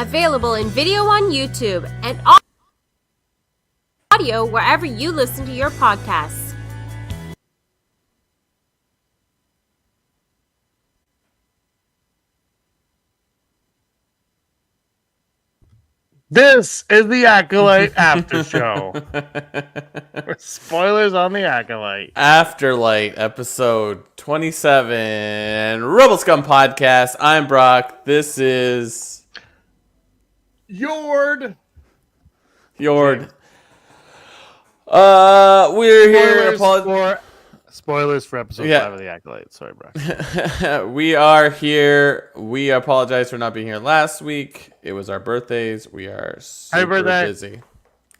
Available in video on YouTube and audio wherever you listen to your podcasts. This is the Acolyte After Show. Spoilers on the Acolyte. Afterlight, episode 27, Rebel Scum Podcast. I'm Brock. This is... Yord. We're here... Spoilers for episode 5 of the Acolyte. Sorry, Brock. We are here. We apologize for not being here last week. It was our birthdays. We are super busy.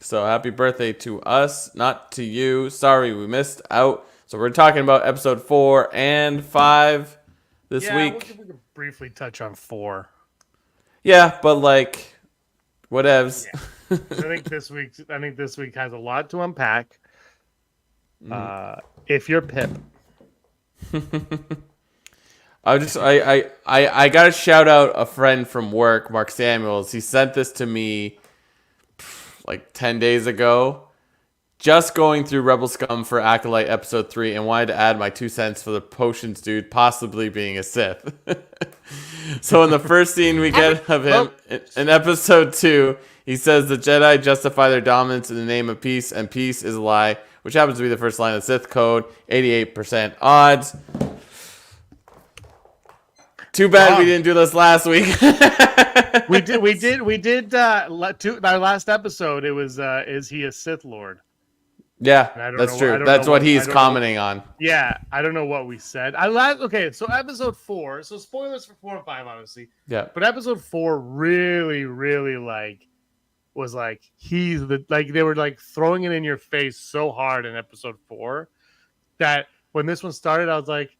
So happy birthday to us, not to you. Sorry we missed out. So we're talking about episode 4 and 5 this week. We could briefly touch on 4. Yeah, but like, whatevs. Yeah. I think this week has a lot to unpack. If you're Pip. I gotta shout out a friend from work, Mark Samuels. He sent this to me like 10 days ago. Just going through Rebel Scum for Acolyte episode 3 and wanted to add my 2 cents for the potions dude possibly being a Sith. So in the first scene we get of him in episode 2, he says the Jedi justify their dominance in the name of peace, and peace is a lie, which happens to be the first line of the Sith code. 88% odds. Too bad we didn't do this last week. We did. Our last episode, it was is he a Sith Lord? Yeah, that's true. That's what he's commenting on. Yeah, I don't know what we said. So episode 4. So spoilers for 4 and 5, obviously. Yeah. But episode 4 really, really was he's the they were throwing it in your face so hard in episode 4 that when this one started, I was like,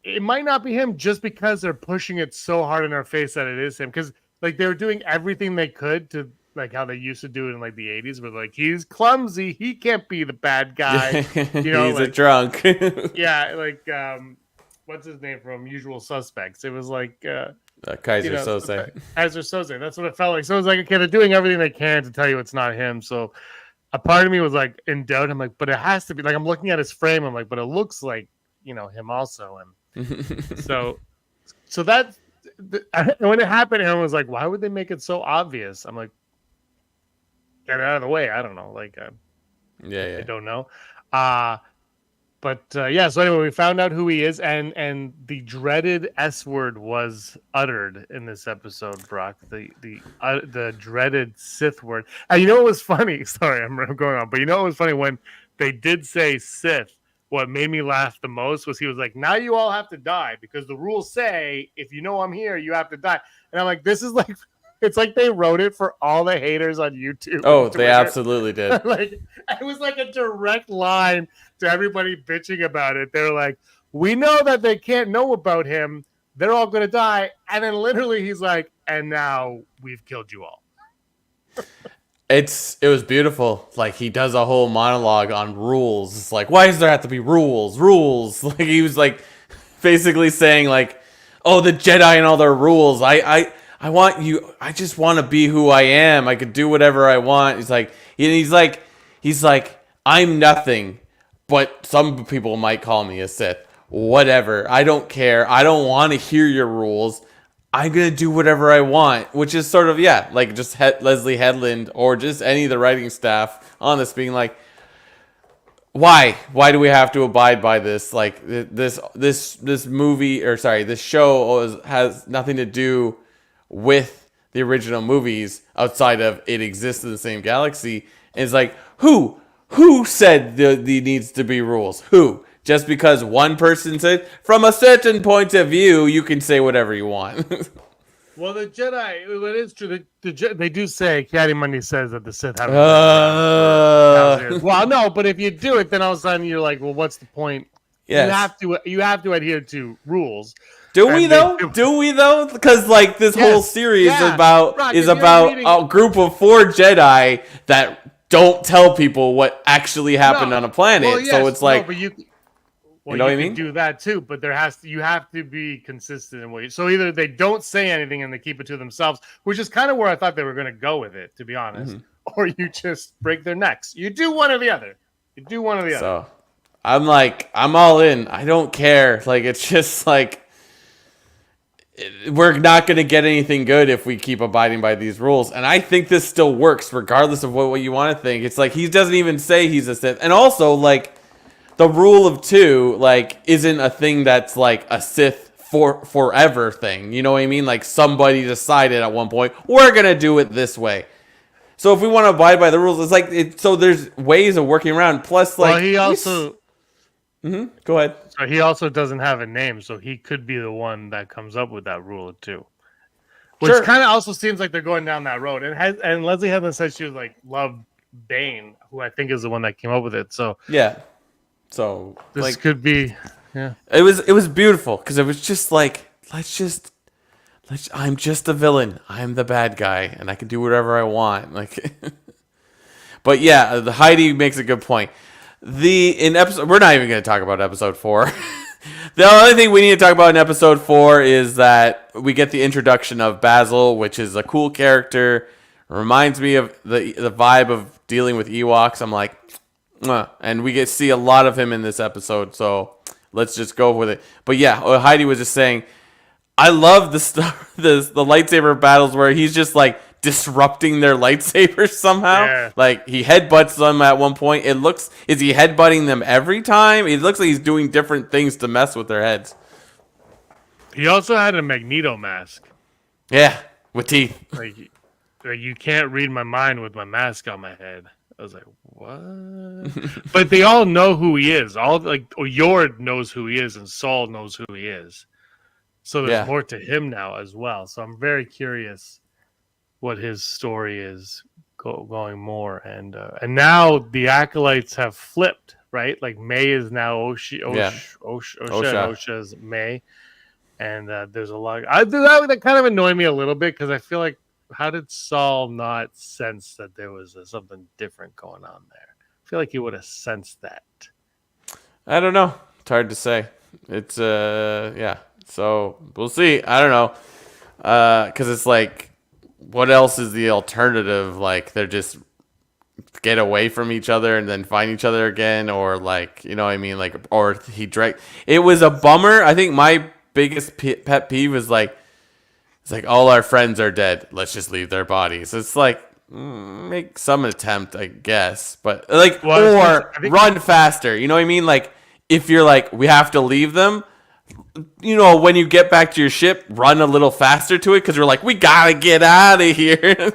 it might not be him just because they're pushing it so hard in our face that it is him. Because they were doing everything they could to how they used to do it in the 80s, where he's clumsy, he can't be the bad guy. He's a drunk. Yeah, what's his name from Usual Suspects? It was Kaiser Sose. Kaiser Sose. That's what it felt like. So it was okay, they're doing everything they can to tell you it's not him. So a part of me was in doubt. I'm like, but it has to be. I'm looking at his frame. I'm like, but it looks like him also. And so that when it happened, everyone was like, why would they make it so obvious? I'm like, get it out of the way. I don't know. I don't know. So anyway, we found out who he is, and the dreaded S word was uttered in this episode, Brock. The dreaded Sith word. And you know what was funny? Sorry, I'm going on, but you know what was funny when they did say Sith? What made me laugh the most was he was like, "Now you all have to die because the rules say if you know I'm here, you have to die." And I'm like, "This is it's like they wrote it for all the haters on YouTube." Oh, they absolutely did. It was a direct line to everybody bitching about it. They're like, we know that they can't know about him. They're all going to die. And then literally he's like, and now we've killed you all. It was beautiful. He does a whole monologue on rules. It's why does there have to be rules? Rules. He was basically saying oh, the Jedi and all their rules. I want you. I just want to be who I am. I could do whatever I want. He's like, I'm nothing, but some people might call me a Sith. Whatever. I don't care. I don't want to hear your rules. I'm going to do whatever I want, which is sort of, just Leslie Headland or just any of the writing staff on this being why? Why do we have to abide by this? This movie, or sorry, this show has nothing to do with the original movies outside of it exists in the same galaxy. And it's who said there needs to be rules? Who? Just because one person said, from a certain point of view, you can say whatever you want. Well, the Jedi, it is true. They do say, Mundy says that the Sith have. Well, no, but if you do it, then all of a sudden you're like, well, what's the point? Yes. You have to adhere to rules. Do we though? Because this whole series is about a group of 4 Jedi that don't tell people what actually happened on a planet. Well, yes, so it's Well, you know what I could mean? do that too, but you have to be consistent in what you. So either they don't say anything and they keep it to themselves, which is kind of where I thought they were going to go with it, to be honest, or you just break their necks. You do one or the other. You do one or the other. So I'm like, I'm all in. I don't care. Like, it's just like, we're not going to get anything good if we keep abiding by these rules. And I think this still works regardless of what you want to think. It's like, he doesn't even say he's a Sith. And also, like, the rule of 2, like, isn't a thing that's like a Sith forever thing. You know what I mean? Like, somebody decided at one point, we're going to do it this way. So if we want to abide by the rules, it's like, so there's ways of working around. Plus, like, well, he also. Go ahead. So he also doesn't have a name, so he could be the one that comes up with that rule too. Which kind of also seems like they're going down that road. And Leslie Headland said she was like loved Bane, who I think is the one that came up with it. So yeah. So this like, could be, yeah. It was beautiful because it was just like, I'm just a villain. I'm the bad guy, and I can do whatever I want. Like, but yeah, the Heidi makes a good point. We're not even going to talk about episode 4. The only thing we need to talk about in episode 4 is that we get the introduction of Basil, which is a cool character. Reminds me of the vibe of dealing with Ewoks. I'm like, mwah. And we get to see a lot of him in this episode, so let's just go with it. But yeah, Heidi was just saying, I love the lightsaber battles where he's just like disrupting their lightsabers somehow. Yeah. Like he headbutts them at one point. Is he headbutting them every time? It looks like he's doing different things to mess with their heads. He also had a Magneto mask. Yeah, with teeth. Like you can't read my mind with my mask on my head. I was like, what? But they all know who he is. Yord knows who he is, and Saul knows who he is. So there's more to him now as well. So I'm very curious what his story is going more. And now the Acolytes have flipped, right? Like May is now Osha's May. And there's a lot. That kind of annoyed me a little bit because I feel like, how did Saul not sense that there was something different going on there? I feel like he would have sensed that. I don't know. It's hard to say. It's yeah. So we'll see. I don't know. Because it's like, what else is the alternative? Like they're just get away from each other and then find each other again, or like, you know what I mean? Like, or he drank. It was a bummer. I think my biggest pet peeve was like, it's like all our friends are dead. Let's just leave their bodies. It's like, make some attempt, I guess, but like, or run faster. You know what I mean? Like if you're like, we have to leave them. You know, when you get back to your ship, run a little faster to it because you're like, we gotta get out of here.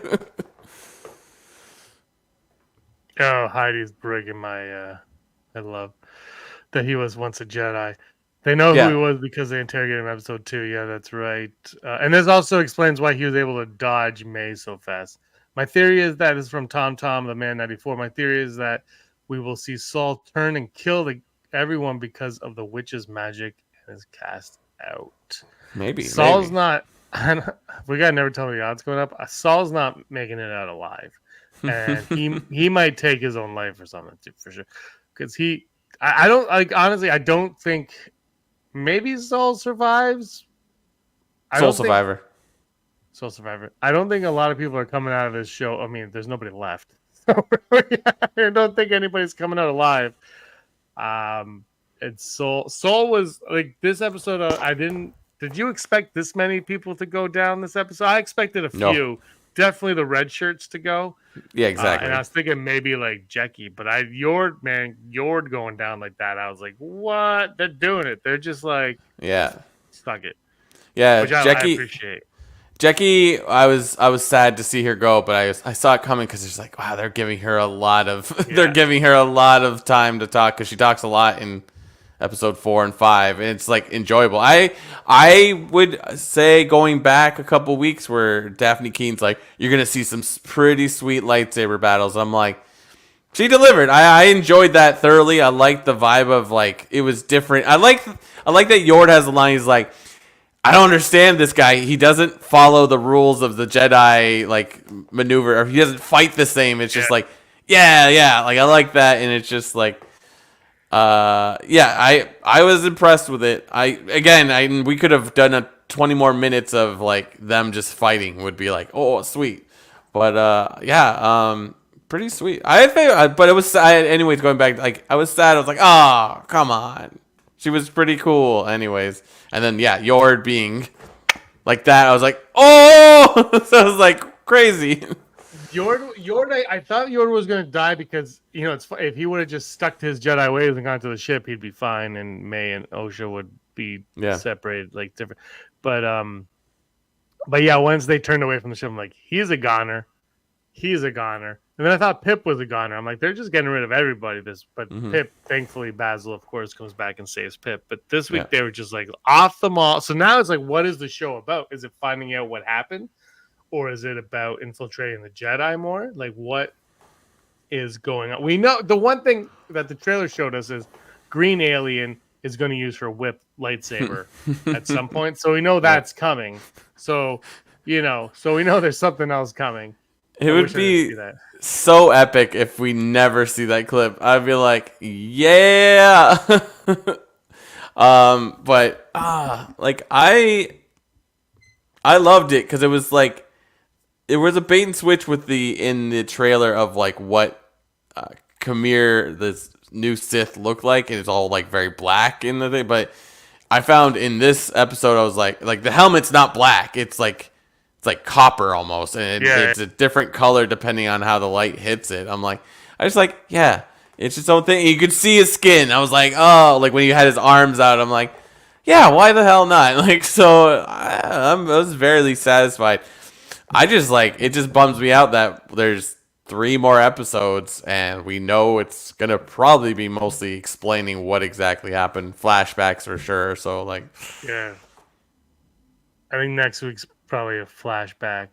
Oh, Heidi's breaking my. I love that he was once a Jedi. They know who he was because they interrogated him in episode 2. Yeah, that's right. And this also explains why he was able to dodge May so fast. My theory is that is from Tom, the Man 94. My theory is that we will see Saul turn and kill everyone because of the witch's magic and is cast out. Maybe. Saul's not. We gotta never tell me the odds going up. Saul's not making it out alive. And he might take his own life or something too, for sure. Because I don't like, honestly, I don't think. Maybe Soul survives. Soul Survivor. I don't think a lot of people are coming out of this show. I mean, there's nobody left. So I don't think anybody's coming out alive. And Soul was like this episode. Did you expect this many people to go down this episode? I expected a few. No. Definitely the red shirts to go. Yeah, exactly. And I was thinking maybe like Jackie, but Yord going down like that. I was like, what? They're doing it. They're just like, stuck it. Yeah, which Jackie, I appreciate. Jackie, I was sad to see her go, but I saw it coming because it's like, wow, they're giving her a lot of time to talk because she talks a lot in episode 4 and 5, and it's like enjoyable. I would say going back a couple weeks where Daphne Keene's like, you're gonna see some pretty sweet lightsaber battles. I'm like, she delivered. I enjoyed that thoroughly. I liked the vibe of like it was different. I like that Yord has a line. He's like, I don't understand this guy. He doesn't follow the rules of the Jedi like maneuver, or he doesn't fight the same. It's just like, yeah. Like I like that, and it's just like. I was impressed with it. We could have done 20 more minutes of like them just fighting would be like, oh, sweet. But pretty sweet. I think, but it was sad. Anyways, going back, like I was sad. I was like, oh, come on. She was pretty cool. Anyways, and then Yord being like that, I was like, oh, so I was like crazy. Yord, I thought Yord was going to die because, if he would have just stuck to his Jedi ways and gone to the ship, he'd be fine, and May and Osha would be separated, like different. But yeah, once they turned away from the ship, I'm like, he's a goner. And then I thought Pip was a goner. I'm like, they're just getting rid of everybody. But Pip, thankfully, Basil, of course, comes back and saves Pip. But this week they were just like off the mall. So now it's like, what is the show about? Is it finding out what happened? Or is it about infiltrating the Jedi more? Like, what is going on? We know the one thing that the trailer showed us is green alien is going to use her whip lightsaber at some point. So we know that's coming. So we know there's something else coming. It would be so epic if we never see that clip. I'd be like, yeah. But I loved it because it was like, it was a bait and switch in the trailer of like what Chamir, this new Sith, looked like, and it's all like very black in the thing. But I found in this episode, I was like the helmet's not black; it's like copper almost, and it's a different color depending on how the light hits it. It's its own thing. You could see his skin. I was like, oh, like when he had his arms out, I'm like, yeah, why the hell not? Like, so I was very satisfied. I just it just bums me out that there's 3 more episodes and we know it's going to probably be mostly explaining what exactly happened. Flashbacks for sure. So yeah. I think next week's probably a flashback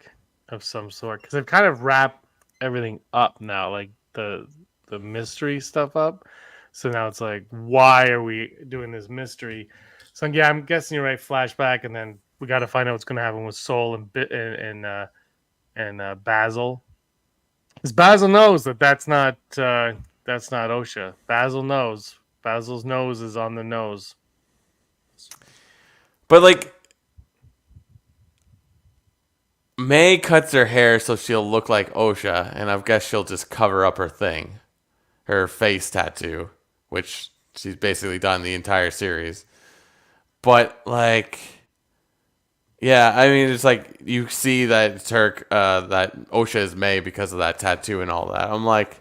of some sort because they've kind of wrapped everything up now, like the mystery stuff up. So now it's like, why are we doing this mystery? So yeah, I'm guessing you're right. Flashback, and then we got to find out what's going to happen with Soul and Basil. Because Basil knows that's not Osha. Basil knows. Basil's nose is on the nose. But May cuts her hair so she'll look like Osha, and I guess she'll just cover up her face tattoo, which she's basically done the entire series. But I mean, it's like you see that that Osha is May because of that tattoo and all that. I'm like,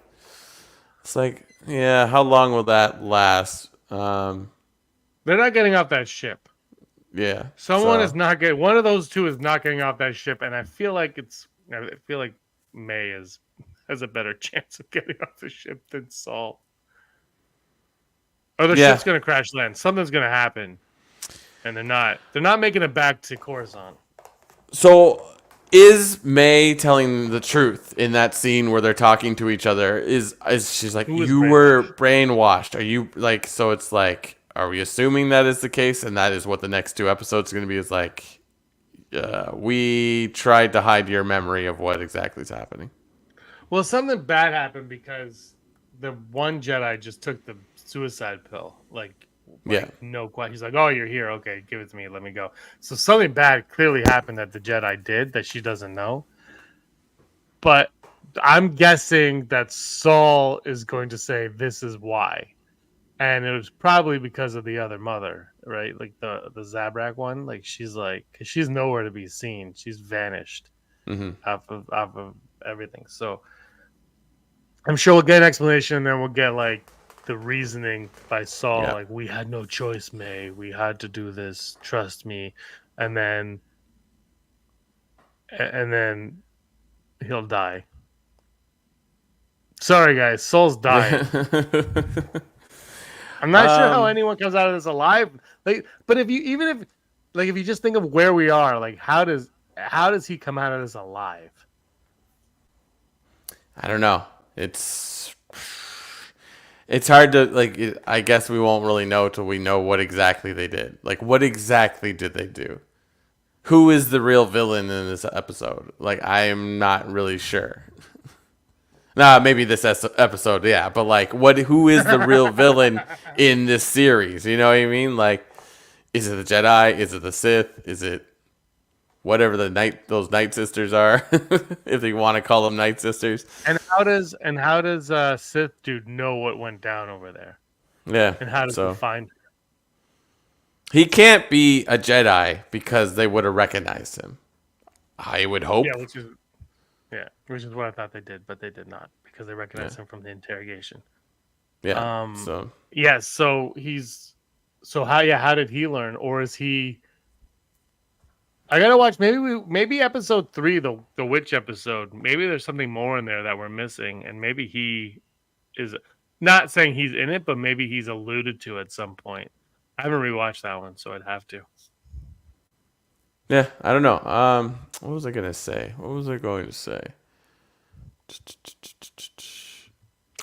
it's like, yeah, how long will that last? They're not getting off that ship. Yeah, is not getting. One of those two is not getting off that ship, and I feel like May has a better chance of getting off the ship than Saul. Or the ship's going to crash land. Something's going to happen. And they're not making it back to Coruscant. So is May telling the truth in that scene where they're talking to each other? Is she's like, you were brainwashed? Are you so it's like, are we assuming that is the case? And that is what the next 2 episodes are going to be, is like, we tried to hide your memory of what exactly is happening. Well, something bad happened because the one Jedi just took the suicide pill. No question. He's like, oh, you're here. Okay, give it to me. Let me go. So something bad clearly happened that the Jedi did that she doesn't know. But I'm guessing that Saul is going to say this is why. And it was probably because of the other mother, right? Like the Zabrak one. Like she's cause she's nowhere to be seen. She's vanished off of everything. So I'm sure we'll get an explanation, and then we'll get the reasoning by Saul, like, we had no choice, May. We had to do this. Trust me. And then he'll die. Sorry, guys. Saul's dying. I'm not sure how anyone comes out of this alive. But if you just think of where we are, how does he come out of this alive? I don't know. It's hard to I guess we won't really know till we know what exactly they did. What exactly did they do? Who is the real villain in this episode? I am not really sure. Nah, maybe this episode, yeah. But like, who is the real villain in this series? You know what I mean? Like, is it the Jedi? Is it the Sith? Is it whatever those Night Sisters are, if you want to call them Night Sisters? And how does Sith dude know what went down over there? Yeah. And how does he So find her? he can't be a Jedi because they would have recognized him. I would hope. Which is what I thought they did, but they did not because they recognized him from the interrogation. Yeah. How did he learn, or is he? I gotta watch. Maybe episode 3, the witch episode. Maybe there's something more in there that we're missing, and maybe he is not saying he's in it, but maybe he's alluded to at some point. I haven't rewatched that one, so I'd have to. Yeah, I don't know. What was I going to say?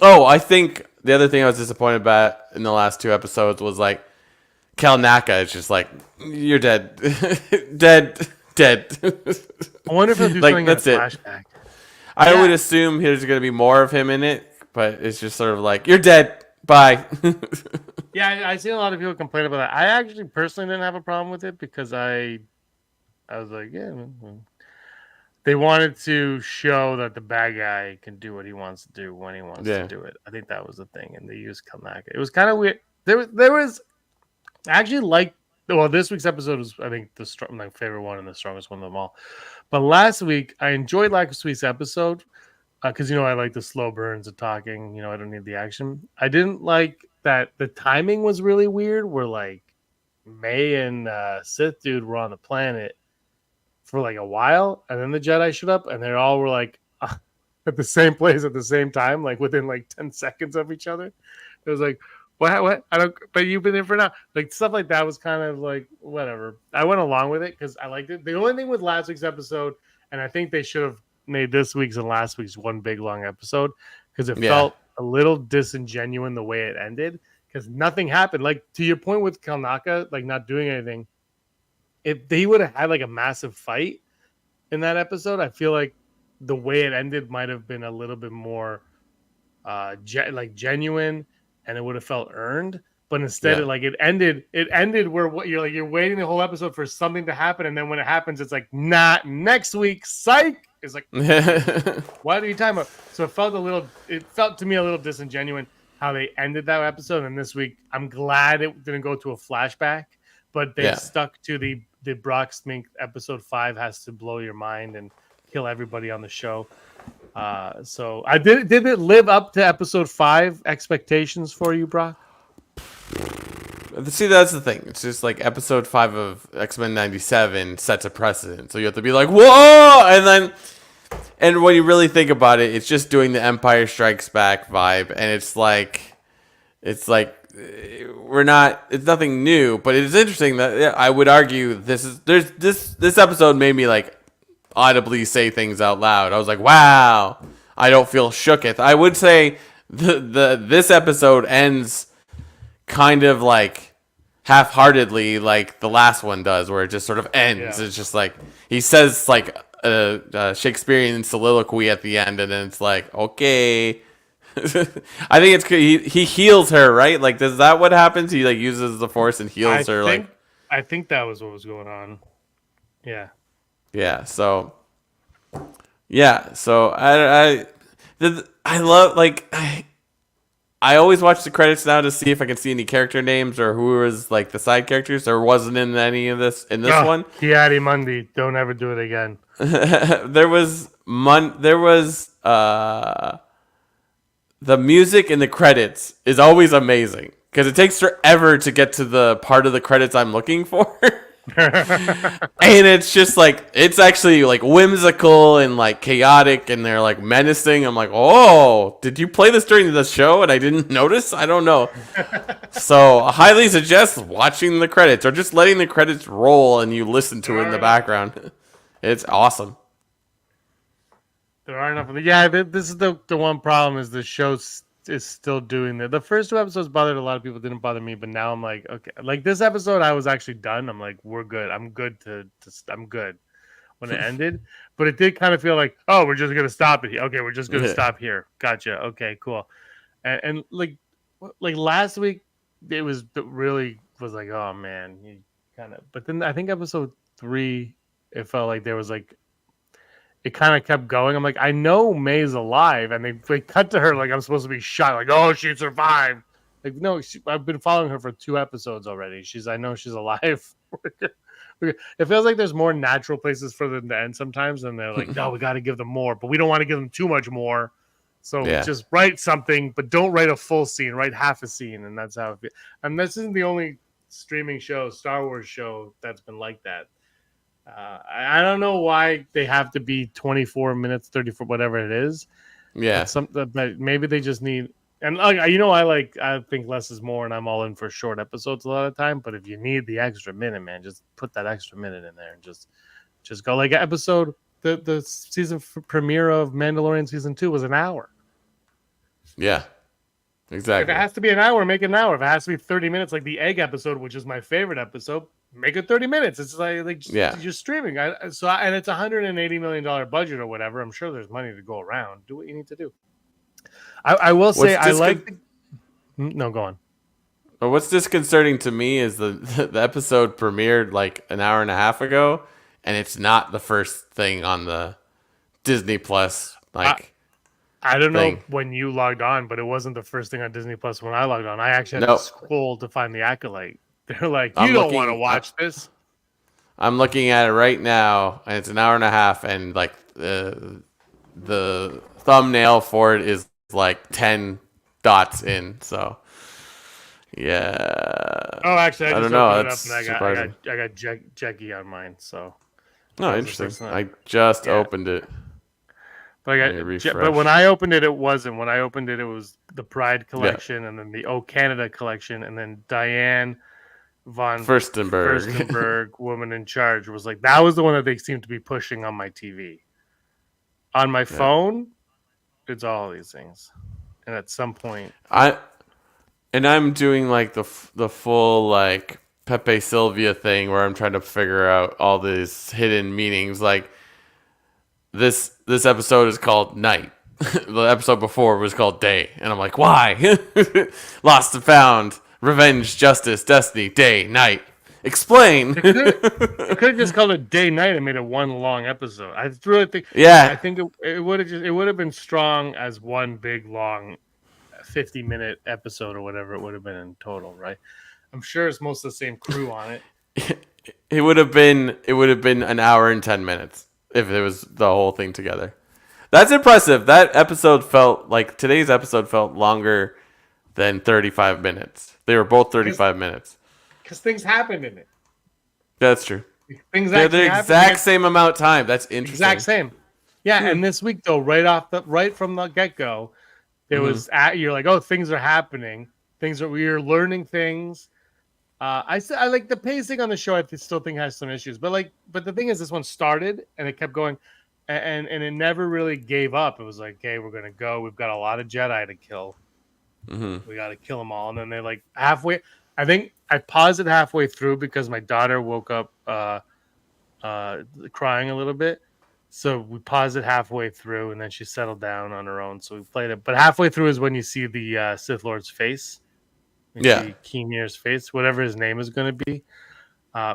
Oh, I think the other thing I was disappointed about in the last 2 episodes was like Cal Naka is just like, you're dead. dead. I wonder if he'll do Like, something that's in it. a flashback. I would assume there's going to be more of him in it, but it's just sort of like, you're dead. Bye. Yeah, I seen a lot of people complain about that. I actually personally didn't have a problem with it because I was like, yeah. They wanted to show that the bad guy can do what he wants to do when he wants to do it. I think that was the thing, and they used Kalnaka. It was kind of weird. There was actually this week's episode was, I think, my favorite one and the strongest one of them all. But last week, I enjoyed last week's episode because I like the slow burns of talking. I don't need the action. I didn't like that the timing was really weird. Where like May and Sith dude were on the planet for like a while, and then the Jedi showed up, and they all were like at the same place at the same time, like within like 10 seconds of each other. It was like, what? I don't. But you've been in for now. Like stuff like that was kind of like whatever. I went along with it because I liked it. The only thing with last week's episode, and I think they should have made this week's and last week's one big long episode because it felt a little disingenuous the way it ended because nothing happened. Like to your point with Kalnaka, like not doing anything. If they would have had like a massive fight in that episode, I feel like the way it ended might have been a little bit more genuine, and it would have felt earned. But instead, it ended where what you're waiting the whole episode for something to happen, and then when it happens, it's like not next week. Psych! It's like what are you talking about? So it felt to me a little disingenuous how they ended that episode. And this week, I'm glad it didn't go to a flashback, but they stuck to the Brock Smink episode 5 has to blow your mind and kill everybody on the show. So I did it live up to episode 5 expectations for you, Brock? See, that's the thing. It's just like episode 5 of X-Men 97 sets a precedent. So you have to be like, whoa! And when you really think about it, it's just doing the Empire Strikes Back vibe. And it's like it's nothing new, but it is interesting that I would argue this episode made me like audibly say things out loud. I was like, wow, I don't feel shooketh. I would say this episode ends kind of like half-heartedly like the last one does, where it just sort of ends. It's just like he says like a Shakespearean soliloquy at the end, and then it's like, okay. I think it's he heals her, right? Like, is that what happens? He like uses the Force and heals her. I think that was what was going on. Yeah. Yeah. So I love I always watch the credits now to see if I can see any character names or who was like the side characters. There wasn't in any of this one. Kiadi Mundy, don't ever do it again. There was the music in the credits is always amazing because it takes forever to get to the part of the credits I'm looking for. And it's just like, it's actually like whimsical and like chaotic, and they're like menacing. I'm like, oh, did you play this during the show and I didn't notice? I don't know. So I highly suggest watching the credits or just letting the credits roll and you listen to it in the background. It's awesome. There are enough of the this is the one problem is the show is still doing that. The first 2 episodes bothered a lot of people, didn't bother me, but now I'm like, okay, like this episode I was actually done. I'm like, we're good. I'm good. when it ended, but it did kind of feel like, oh, we're just gonna stop it. Okay, we're just gonna stop here. Gotcha. Okay, cool. And like last week, it really was like, oh man, you kind of. But then I think episode 3, it felt like there was like. It kind of kept going. I'm like, I know May's alive, and they cut to her like I'm supposed to be shot. Like, oh, she survived. Like, no, I've been following her for 2 episodes already. I know she's alive. It feels like there's more natural places for them to end sometimes, and they're like, no, we got to give them more, but we don't want to give them too much more. So just write something, but don't write a full scene. Write half a scene, and that's how it feels. And this isn't the only streaming show, Star Wars show that's been like that. I don't know why they have to be 24 minutes, 34, whatever it is. Yeah. But maybe they just need, and I think less is more, and I'm all in for short episodes a lot of the time. But if you need the extra minute, man, just put that extra minute in there and just go. Like episode, the season premiere of Mandalorian season 2 was an hour. Yeah. Exactly. If it has to be an hour, make it an hour. If it has to be 30 minutes, like the egg episode, which is my favorite episode, make it 30 minutes. It's like you're streaming. And it's $180 million budget or whatever. I'm sure there's money to go around. Do what you need to do. I will say I like. No, go on. But what's disconcerting to me is the episode premiered like an hour and a half ago, and it's not the first thing on the Disney Plus. I don't know when you logged on, but it wasn't the first thing on Disney Plus when I logged on. I actually had to scroll to find the Acolyte. They're like, you don't want to watch this. I'm looking at it right now, and it's an hour and a half, and like the thumbnail for it is like 10 dots in. So yeah. Oh, actually, I don't know. That's surprising. I got Jackie on mine. So. No, interesting. I just opened it. But when I opened it, it wasn't. When I opened it, it was the Pride collection, and then the O Canada collection, and then Diane von Furstenberg, Woman in Charge, was like, that was the one that they seemed to be pushing on my TV. On my phone, it's all these things, and at some point, I'm doing like the full like Pepe Sylvia thing where I'm trying to figure out all these hidden meanings, like. This episode is called Night. The episode before was called Day. And I'm like, why? Lost and found. Revenge, justice, destiny, day, night. Explain. It could have just called it Day Night and made it one long episode. I really think. Yeah. I think it would have been strong as one big long 50-minute episode or whatever it would have been in total, right? I'm sure it's most of the same crew on it. It would have been an hour and 10 minutes. If it was the whole thing together. That's impressive. That episode today's episode felt longer than 35 minutes. They were both 35 minutes. Because things happened in it. That's true. They're the exact same amount of time. That's interesting. Exact same. Yeah, and this week though, right from the get-go, there was you're like, oh, things are happening. We're learning things. I like the pacing on the show. I still think has some issues, but the thing is, this one started and it kept going, and it never really gave up. It was like, okay, we're gonna go. We've got a lot of Jedi to kill. We got to kill them all, and then they like halfway. I think I paused it halfway through because my daughter woke up crying a little bit, so we paused it halfway through, and then she settled down on her own. So we played it, but halfway through is when you see the Sith Lord's face. We see Chamir's face, whatever his name is going to be.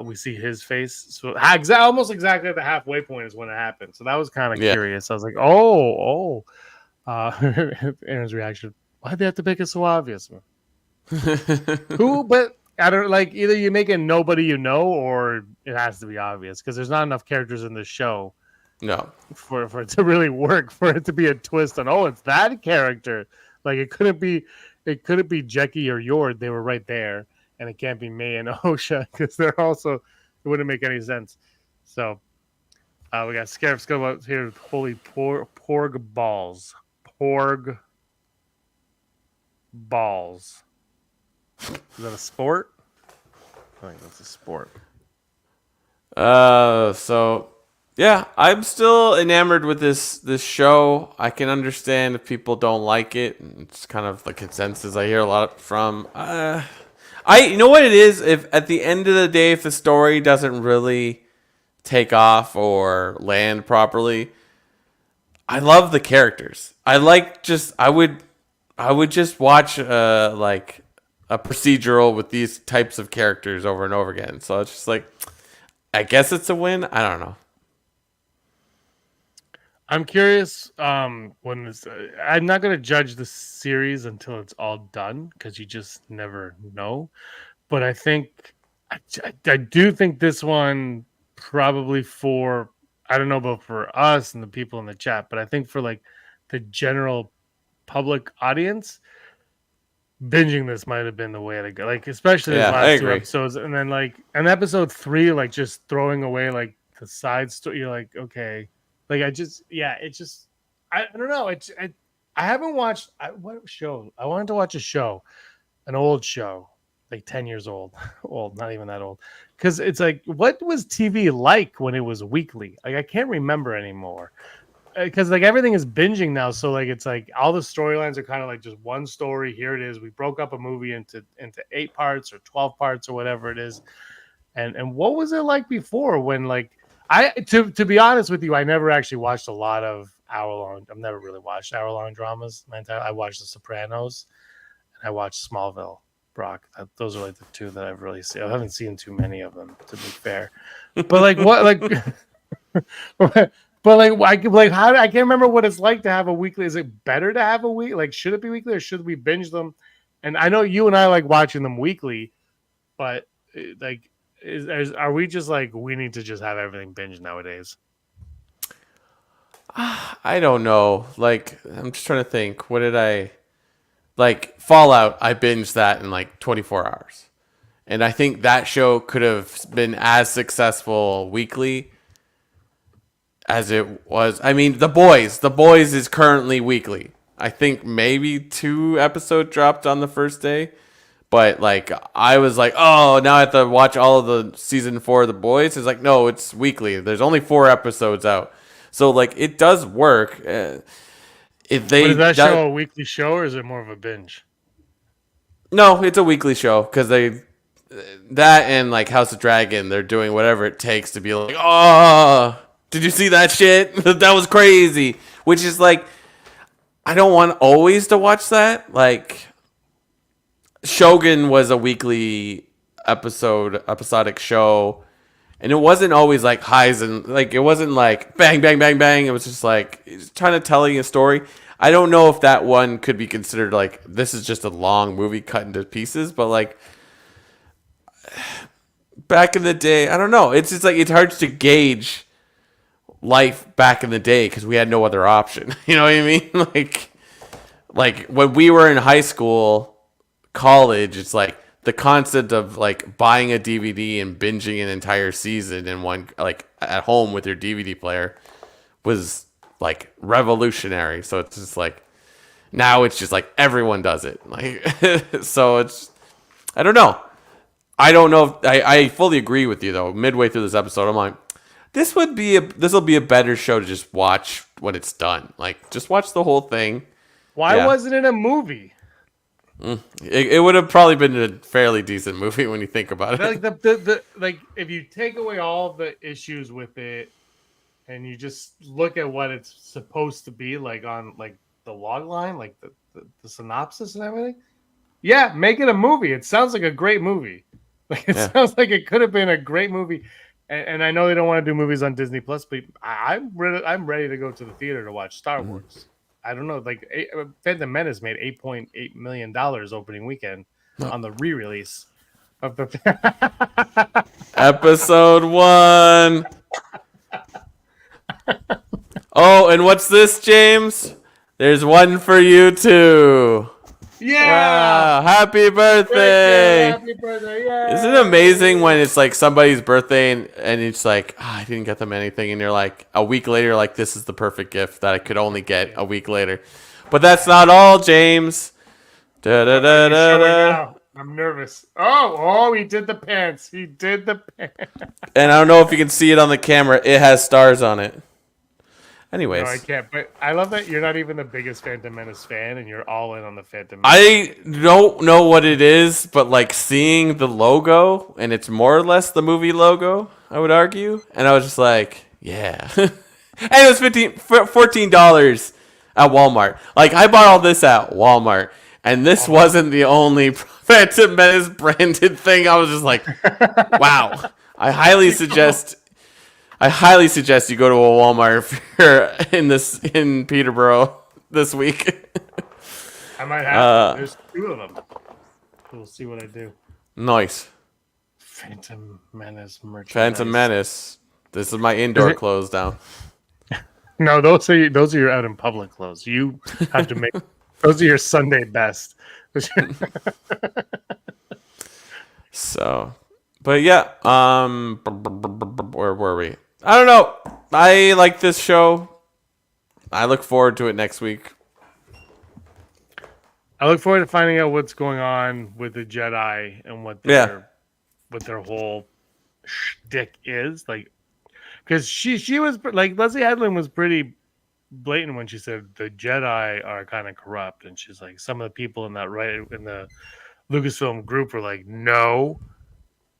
We see his face. So almost exactly at the halfway point is when it happened. So that was kind of curious. I was like, oh. Aaron's reaction. Why'd they have to make it so obvious? Who? But I don't like either you make it nobody you know or it has to be obvious because there's not enough characters in the show. No. For it to really work, for it to be a twist on, it's that character. Like it couldn't be Jecki or Yord. They were right there, and it can't be May and Osha because they're also. It wouldn't make any sense. So we got Scarab's go here. Holy porg balls. Porg balls. Is that a sport? I think that's a sport. So yeah, I'm still enamored with this show. I can understand if people don't like it. It's kind of the consensus I hear a lot from. You know what it is? If at the end of the day, if the story doesn't really take off or land properly. I love the characters. I would just watch like a procedural with these types of characters over and over again. So it's just like, I guess it's a win. I don't know. I'm curious when this. I'm not going to judge the series until it's all done because you just never know. But I do think this one probably for, I don't know about for us and the people in the chat, but I think for like the general public audience, binging this might have been the way to go. Like especially these last two episodes, and then like an episode 3, like just throwing away like the side story. You're like, okay. Like I don't know. I haven't watched what show. I wanted to watch a show, an old show, like 10 years old, not even that old. Because it's like, what was TV like when it was weekly? Like I can't remember anymore. Because like everything is binging now, so like it's like all the storylines are kind of like just one story. Here it is. We broke up a movie into 8 parts or 12 parts or whatever it is. And what was it like before when like. To be honest with you, I never actually watched a lot of hour-long. I've never really watched hour-long dramas. I watched The Sopranos, and I watched Smallville. Brock, those are like the 2 that I've really seen. I haven't seen too many of them, to be fair. But like what, like, but like how? I can't remember what it's like to have a weekly. Is it better to have a week? Like, should it be weekly or should we binge them? And I know you and I like watching them weekly, but like. Are we just like we need to just have everything binged nowadays? I don't know. Like I'm just trying to think. What did I like? Fallout. I binged that in like 24 hours, and I think that show could have been as successful weekly as it was. I mean, The Boys. The Boys is currently weekly. I think maybe 2 episodes dropped on the first day. But, like, I was like, oh, now I have to watch all of the season 4 of The Boys. It's like, no, it's weekly. There's only 4 episodes out. So, like, it does work. If they is that show a weekly show or is it more of a binge? No, it's a weekly show because that and, like, House of Dragon, they're doing whatever it takes to be like, oh, did you see that shit? That was crazy. Which is, like, I don't want always to watch that. Like... Shogun was a weekly episodic show, and it wasn't always like highs and like it wasn't like bang bang bang bang. It was just like it's trying to tell you a story. I don't know if that one could be considered like this is just a long movie cut into pieces, but like back in the day, I don't know. It's just like it's hard to gauge life back in the day because we had no other option. You know what I mean? Like when we were in high school. College, it's like the concept of like buying a DVD and binging an entire season in one, like at home with your DVD player was like revolutionary. So it's just like now it's just like everyone does it. Like, so it's, I don't know. I fully agree with you though. Midway through this episode, I'm like, this will be a better show to just watch when it's done. Like just watch the whole thing. Why wasn't it a movie? It would have probably been a fairly decent movie when you think about it. Like like if you take away all the issues with it, and you just look at what it's supposed to be like on like the log line, like the synopsis and everything. Yeah, make it a movie. It sounds like a great movie. Like it sounds like it could have been a great movie. And I know they don't want to do movies on Disney Plus, but I'm ready to go to the theater to watch Star Wars. I don't know, like Phantom Menace made $8.8 million opening weekend on the re-release of the episode 1. Oh, and what's this, James? There's one for you too. Yeah! Wow, happy birthday! Happy birthday! Yeah! Isn't it amazing when it's like somebody's birthday and it's like, I didn't get them anything, and you're like, a week later, you're like, this is the perfect gift that I could only get a week later. But that's not all, James. Da, da, da, da, da. I'm nervous. Oh, he did the pants. He did the pants. And I don't know if you can see it on the camera. It has stars on it. Anyways. No, I can't. But I love that you're not even the biggest Phantom Menace fan, and you're all in on the Phantom Menace. I don't know what it is, but like seeing the logo, and it's more or less the movie logo, I would argue. And I was just like, yeah. And it was $14 at Walmart. Like, I bought all this at Walmart. And this wasn't the only Phantom Menace branded thing. I was just like, wow. I highly suggest you go to a Walmart if you're in Peterborough this week. I might have to. There's 2 of them. We'll see what I do. Nice. Phantom Menace merchandise. Phantom Menace. This is my indoor clothes now. No, those are your out in public clothes. You have to make those are your Sunday best. So, but yeah, where were we? I don't know. I like this show. I look forward to it next week. I look forward to finding out what's going on with the Jedi and what their whole shtick is. Like, because she was like, Leslie Headland was pretty blatant when she said the Jedi are kind of corrupt, and she's like, some of the people in the Lucasfilm group were like, no,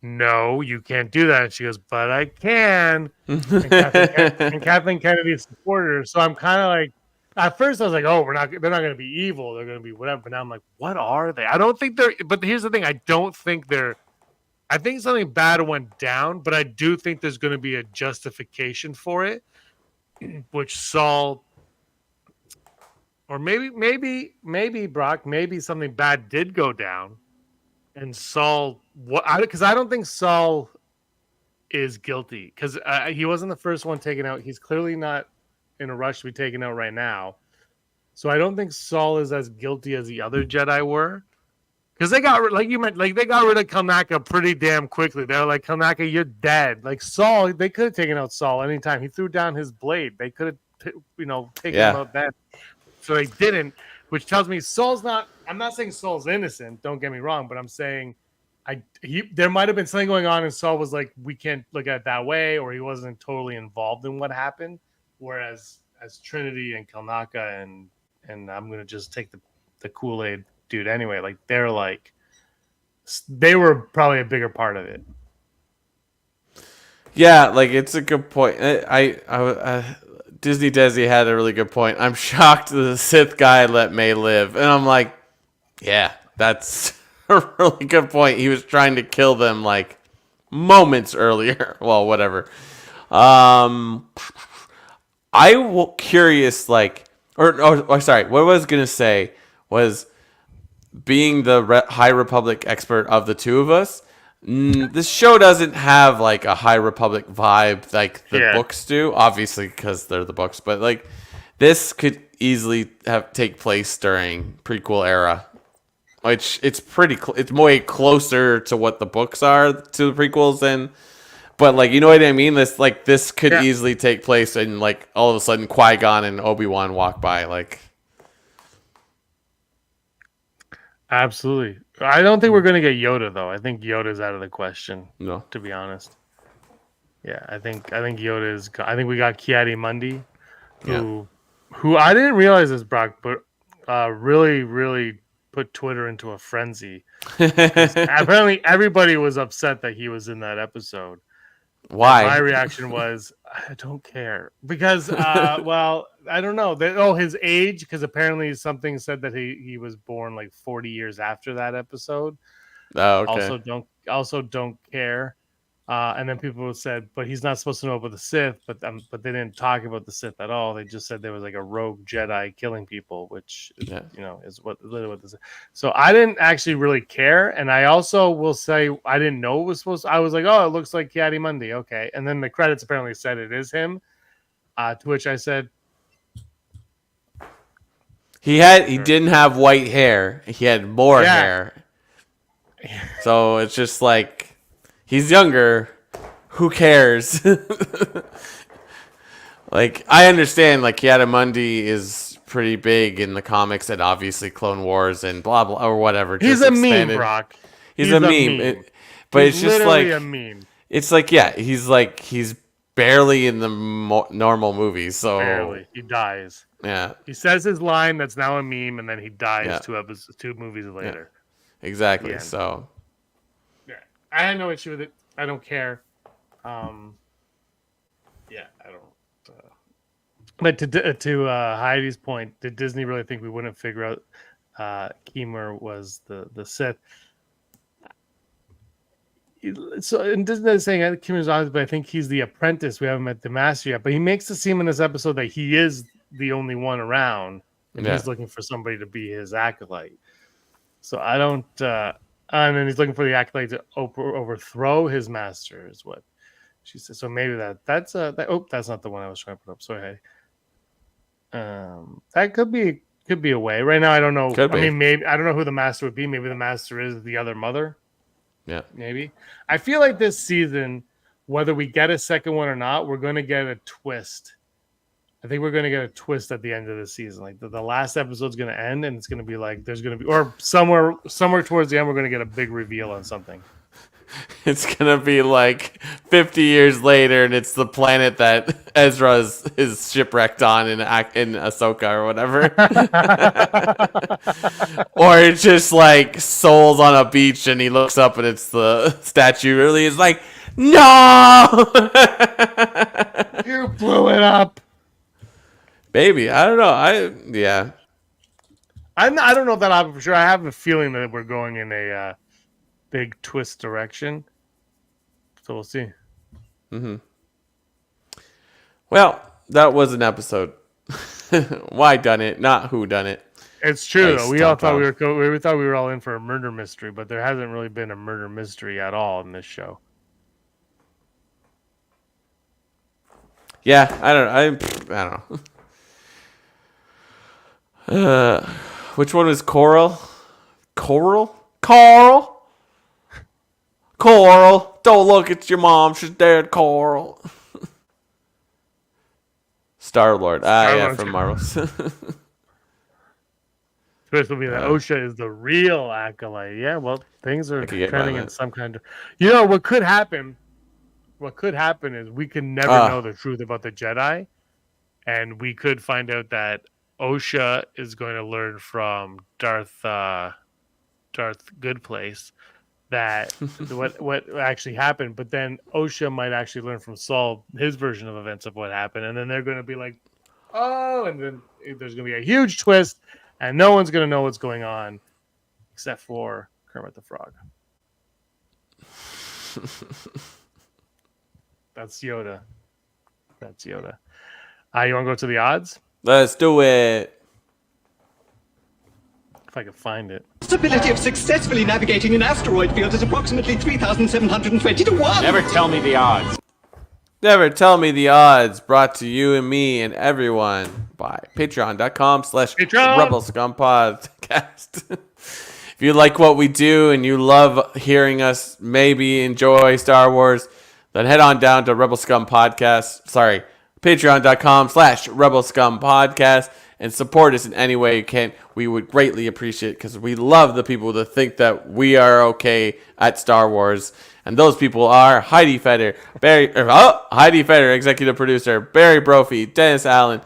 you can't do that. And she goes, but I can. And Kathleen Kennedy supported her. So I'm kind of like, at first I was like, oh, they're not going to be evil. They're going to be whatever. But now I'm like, what are they? I don't think they're, but here's the thing. I think something bad went down, but I do think there's going to be a justification for it, which Saul, or maybe Brock, maybe something bad did go down. And Saul, because I don't think Saul is guilty, because he wasn't the first one taken out. He's clearly not in a rush to be taken out right now. So I don't think Saul is as guilty as the other Jedi were, because they got rid of Kalnaka pretty damn quickly. They're like, Kalnaka, you're dead. Like Saul, they could have taken out Saul anytime. He threw down his blade. They could have, taken him out then. So they didn't, which tells me Saul's not. I'm not saying Saul's innocent. Don't get me wrong, but I'm saying there might have been something going on, and Saul was like, we can't look at it that way, or he wasn't totally involved in what happened. Whereas as Trinity and Kalnaka and I'm gonna just take the Kool-Aid dude anyway. Like they were probably a bigger part of it. Yeah, like it's a good point. Disney Desi had a really good point. I'm shocked the Sith guy let May live, and I'm like, yeah, that's a really good point. He was trying to kill them like moments earlier. Well, whatever. Curious, like, sorry. What I was gonna say was, being the High Republic expert of the two of us, this show doesn't have like a High Republic vibe like the books do. Obviously, because they're the books, but like this could easily take place during prequel era, which it's it's way closer to what the books are to the prequels than. But like, you know what I mean? This could easily take place, and like all of a sudden Qui-Gon and Obi-Wan walk by. Like, absolutely. I don't think we're gonna get Yoda though. I think Yoda's out of the question. No, to be honest. Yeah, I think Yoda is. I think we got Kiadi Mundy, who I didn't realize this, Brock, but really put Twitter into a frenzy. Apparently, everybody was upset that he was in that episode. Why? And my reaction was, I don't care, because well, I don't know. His age, because apparently something said that he was born like 40 years after that episode. Oh, okay. Also don't care. And then people said, but he's not supposed to know about the Sith. But they didn't talk about the Sith at all. They just said there was like a rogue Jedi killing people, which is literally what this is. So I didn't actually really care. And I also will say I didn't know it was supposed to. I was like, oh, it looks like Kiadi Mundy. Okay. And then the credits apparently said it is him. To which I said, he didn't have white hair. He had more hair. So it's just like, he's younger. Who cares? Like, I understand, like, Kiadi Mundi is pretty big in the comics, and obviously Clone Wars and blah, blah, or whatever. He's a meme, Brock. He's a meme. But it's just like, a meme. It's like, he's barely in the normal movies. So barely. He dies. Yeah. He says his line that's now a meme, and then he dies 2 movies later. Yeah. Exactly. So I had no issue with it. I don't care. Yeah, I don't. But to Heidi's point, did Disney really think we wouldn't figure out Chamir was the Sith? So, and Disney is saying Chamir's honest, but I think he's the apprentice. We haven't met the master yet, but he makes it seem in this episode that he is the only one around, and he's looking for somebody to be his acolyte. So I don't. And then he's looking for the acolyte to overthrow his master, is what she said. So maybe that's not the one I was trying to put up. Sorry. That could be a way. Right now, I don't know. I mean, maybe I don't know who the master would be. Maybe the master is the other mother. Yeah, maybe. I feel like this season, whether we get a second one or not, we're going to get a twist. I think we're going to get a twist at the end of the season. Like the last episode's going to end, and it's going to be like there's going to be, or somewhere towards the end, we're going to get a big reveal on something. It's going to be like 50 years later, and it's the planet that Ezra is shipwrecked on in Ahsoka or whatever. Or it's just like Soul's on a beach, and he looks up, and it's the statue. Really, is like, no! You blew it up. Maybe. I don't know. I don't know if that happened for sure. I have a feeling that we're going in a big twist direction. So we'll see. Mm-hmm. Well, that was an episode. Why done it? Not who done it. It's true, though. We all thought we thought we were all in for a murder mystery, but there hasn't really been a murder mystery at all in this show. Yeah, I don't know. Which one was Coral? Coral? Don't look at your mom. She's dead, Coral. Star-Lord. Yeah, from Marvel. Twist will be that Osha is the real acolyte. Yeah, well, things are trending in some kind of... You know, what could happen is we could never know the truth about the Jedi, and we could find out that Osha is going to learn from Darth Goodplace that what actually happened, but then Osha might actually learn from Saul his version of events of what happened, and then they're going to be like, oh, and then there's going to be a huge twist, and no one's going to know what's going on except for Kermit the Frog. That's Yoda. You want to go to the odds? Let's do it. If I can find it. Possibility of successfully navigating an asteroid field is approximately 3,720 to 1. Never tell me the odds. Never tell me the odds. Brought to you and me and everyone by patreon.com/Rebel Scum Podcast. If you like what we do and you love hearing us maybe enjoy Star Wars, then head on down to Rebel Scum Podcast. Sorry, patreon.com/Rebel Scum Podcast and support us in any way you can. We would greatly appreciate it because we love the people that think that we are okay at Star Wars. And those people are Heidi Feder, executive producer, Barry Brophy, Dennis Allen,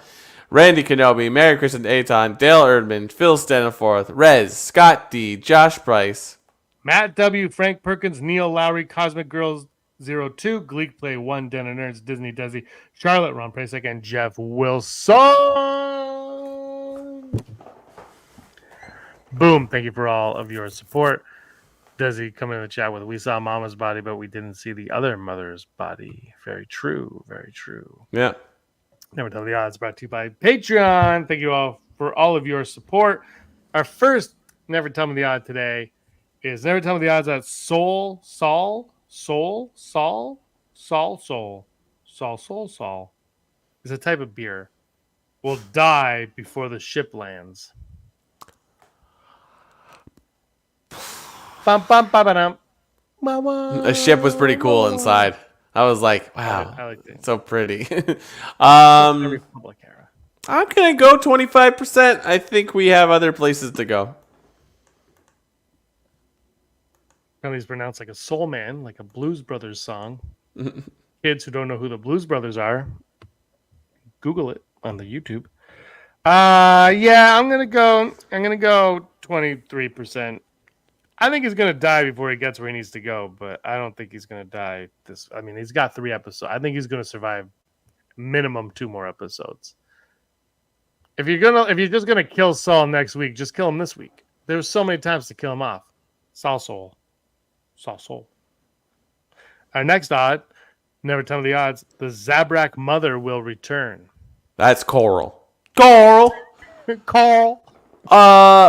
Randy Kenobi, Mary Kristen Aton, Dale Erdman, Phil Staniforth, Rez, Scott D, Josh Price, Matt W, Frank Perkins, Neil Lowry, Cosmic Girls 02, Gleek Play 1, Den of Nerds, Disney Desi, Charlotte, Ron Prasek, and Jeff Wilson. Boom. Thank you for all of your support. Desi coming in the chat with, we saw Mama's body, but we didn't see the other mother's body. Very true. Very true. Yeah. Never Tell the Odds, brought to you by Patreon. Thank you all for all of your support. Our first Never Tell Me the Odd today is Never Tell Me the Odds at Soul is a type of beer. Will die before the ship lands. A ship was pretty cool inside. I was like, wow, I like that. So pretty. I'm going to go 25%. I think we have other places to go. Apparently, he's pronounced like a soul man, like a Blues Brothers song. Kids who don't know who the Blues Brothers are, Google it on the YouTube. Yeah, I'm gonna go 23%. I think he's gonna die before he gets where he needs to go, but I don't think he's gonna die. I mean, he's got 3 episodes. I think he's gonna survive minimum 2 more episodes. If you're just gonna kill Saul next week, just kill him this week. There's so many times to kill him off. Saul. Our next odd, never tell me the odds. The Zabrak mother will return. That's Coral. Coral. Carl.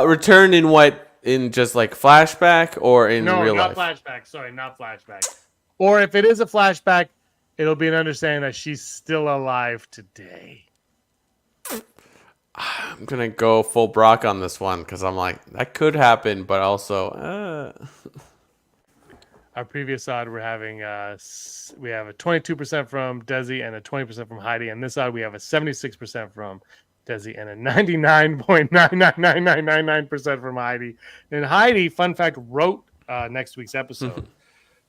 Return in what? In just like flashback or in real life? No, not flashback. Sorry, not flashback. Or if it is a flashback, it'll be an understanding that she's still alive today. I'm gonna go full Brock on this one because I'm like that could happen, but also. Our previous odd, we have a 22% from Desi and a 20% from Heidi, and this odd we have a 76% from Desi and a 99.999999% from Heidi. And Heidi, fun fact, wrote next week's episode,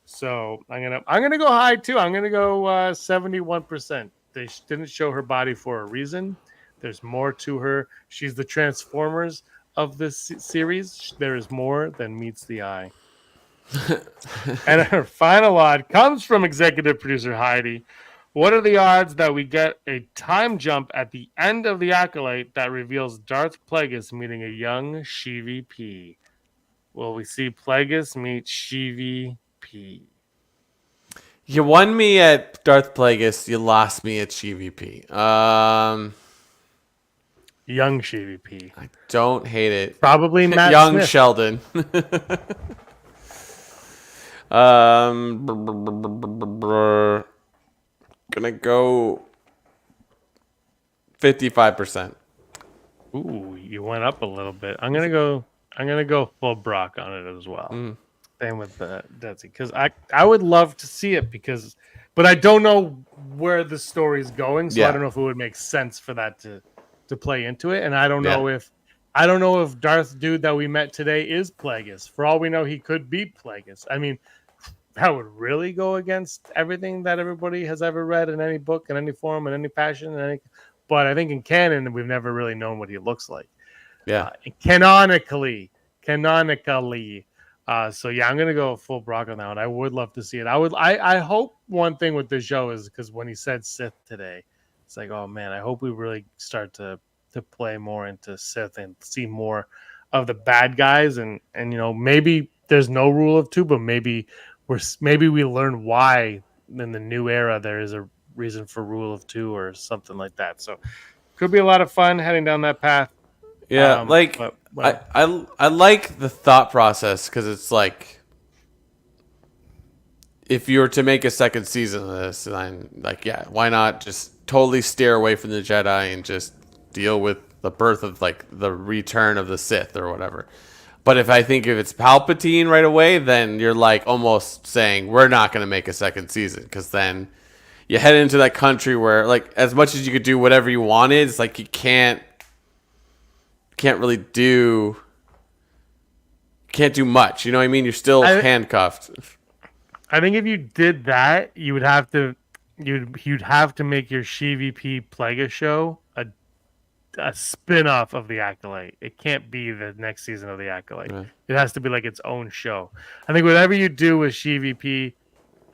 so I'm gonna go high too. I'm gonna go 71%. They didn't show her body for a reason. There's more to her. She's the Transformers of this series. There is more than meets the eye. And our final odd comes from executive producer Heidi. What are the odds that we get a time jump at the end of the Acolyte that reveals Darth Plagueis meeting a young Sheevy P? Will we see Plagueis meet Sheevy P? You won me at Darth Plagueis. You lost me at GVP. Young Sheevy P. I don't hate it. Probably Matt Young Smith. Sheldon. Gonna go 55%. Ooh, you went up a little bit. I'm gonna go full Brock on it as well. Same with Desi, because I would love to see it but I don't know where the story's going, so I don't know if it would make sense for that to play into it, and I don't know if Darth dude that we met today is Plagueis. For all we know, he could be Plagueis. I mean, that would really go against everything that everybody has ever read in any book, in any form, in any passion, but I think in canon we've never really known what he looks like. Yeah. Canonically. So yeah, I'm gonna go full Brock on that one. I would love to see it. I hope one thing with this show is because when he said Sith today, it's like, oh man, I hope we really start to play more into Sith and see more of the bad guys, and maybe there's no rule of 2, but maybe we learn why in the new era there is a reason for rule of 2 or something like that. So could be a lot of fun heading down that path. Yeah, I like the thought process because it's like if you were to make a second season of this, then why not just totally steer away from the Jedi and just deal with the birth of like the return of the Sith or whatever. But if it's Palpatine right away, then you're like almost saying we're not going to make a second season because then you head into that country where like as much as you could do whatever you wanted, it's like you can't really do much. You know what I mean? You're still handcuffed. I think if you did that, you'd have to make your SheVP Plagueis show a spin-off of the Acolyte. It can't be the next season of the Acolyte. Right. It has to be like its own show. I think whatever you do with SheVP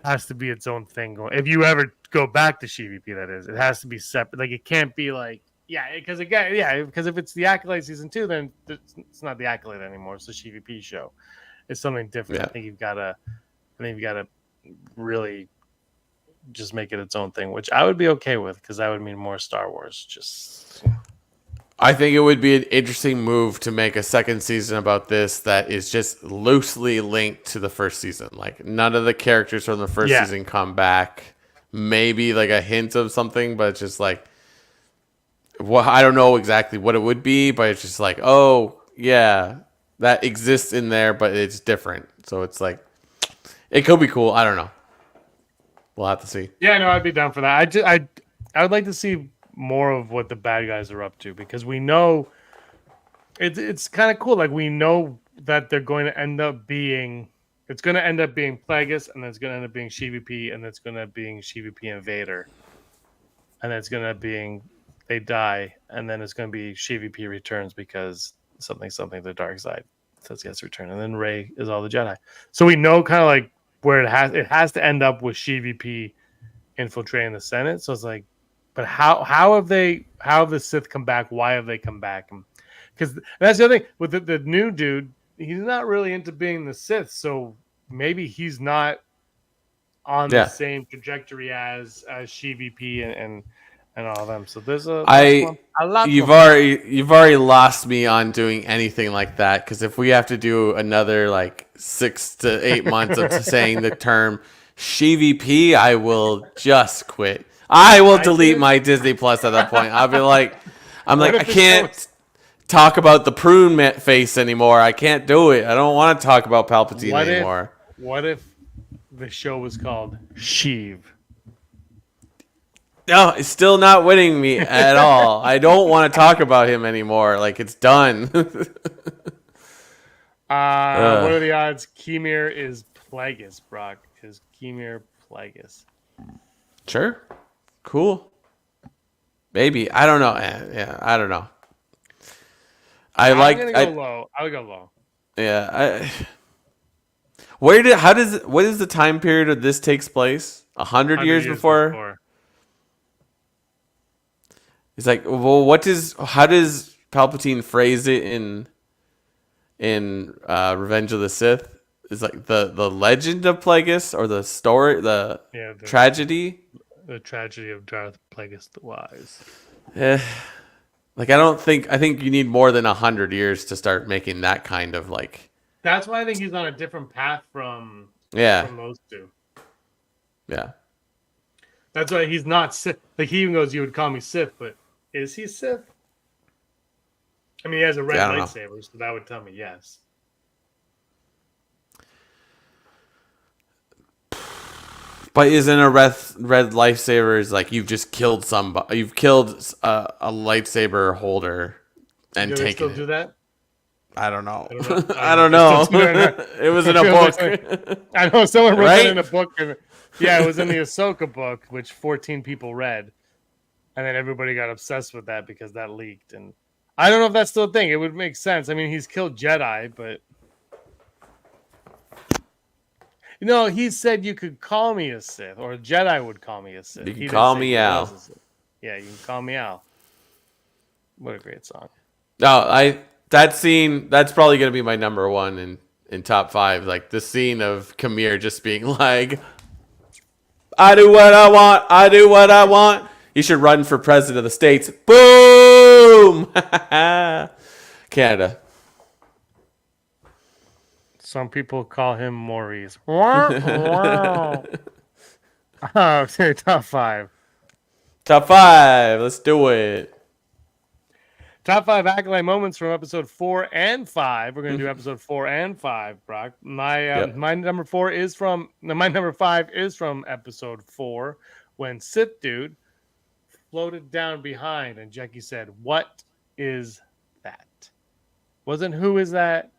has to be its own thing. If you ever go back to SheVP, that is, it has to be separate. Like it can't be like because if it's the Acolyte season 2, then it's not the Acolyte anymore. It's the SheVP show. It's something different. Yeah. I think you've got to really just make it its own thing, which I would be okay with because that would mean more Star Wars. I think it would be an interesting move to make a second season about this that is just loosely linked to the first season. Like none of the characters from the first season come back. Maybe like a hint of something, but it's just like, I don't know exactly what it would be, but it's just like, oh yeah, that exists in there, but it's different. So it's like, it could be cool. I don't know. We'll have to see. Yeah, no, I'd be down for that. I would like to see more of what the bad guys are up to because we know it's kind of cool. Like we know that they're going to end up being Plagueis, and then it's going to end up being SheVP, and it's going to being SheVP and Vader, and then it's going to being they die, and then it's going to be SheVP returns because something the dark side. says yes, return, and then Rey is all the Jedi. So we know kind of like where it has to end up with SheVP infiltrating the Senate. So it's like, but how have the Sith come back? Why have they come back? Because that's the other thing with the new dude. He's not really into being the Sith, so maybe he's not on the same trajectory as SheVP and all of them. So there's a lot. You've already lost me on doing anything like that, because if we have to do another like 6 to 8 months of saying the term SheVP, I will just quit. I will delete my Disney Plus at that point. I'll be like, I can't talk about the prune face anymore. I can't do it. I don't want to talk about Palpatine anymore. What if the show was called Sheev? No, it's still not winning me at all. I don't want to talk about him anymore. Like, it's done. What are the odds? Chamir is Plagueis, Brock. Is Chamir Plagueis? Sure. Cool. Maybe. I don't know. Yeah, I don't know. I'm gonna go low. I would go low. Yeah. What is the time period of this takes place? 100 years before? It's like, well, how does Palpatine phrase it in Revenge of the Sith? Is like the legend of Plagueis, or the story, the tragedy? The tragedy of Darth Plagueis the Wise. Like, I think you need more than 100 years to start making that kind of like. That's why I think he's on a different path from those two. Yeah. That's why he's not Sith. Like, he even goes, "You would call me Sith, but is he Sith?" I mean, he has a red lightsaber, so that would tell me yes. But isn't a red lightsaber is like you've just killed somebody? You've killed a lightsaber holder and do taken they still it. Do that? I don't know. I don't know. It was in a book. I know someone wrote it in a book. Yeah, it was in the Ahsoka book, which 14 people read, and then everybody got obsessed with that because that leaked. And I don't know if that's still a thing. It would make sense. I mean, he's killed Jedi, but he said you could call me a Sith, or a Jedi would call me a Sith. You can call me Al. Yeah, you can call me Al. What a great song. No, that scene, that's probably going to be my number one in top 5. Like, the scene of Chamir just being like, I do what I want. I do what I want. You should run for president of the States. Boom! Canada. Some people call him Maurice. Wow. Okay, top 5. Top 5. Let's do it. Top 5 Acolyte moments from episode 4 and 5. We're going to do episode 4 and 5, Brock. My number 5 is from episode 4, when Sith Dude floated down behind and Jackie said, "What is that?" Wasn't "Who is that?"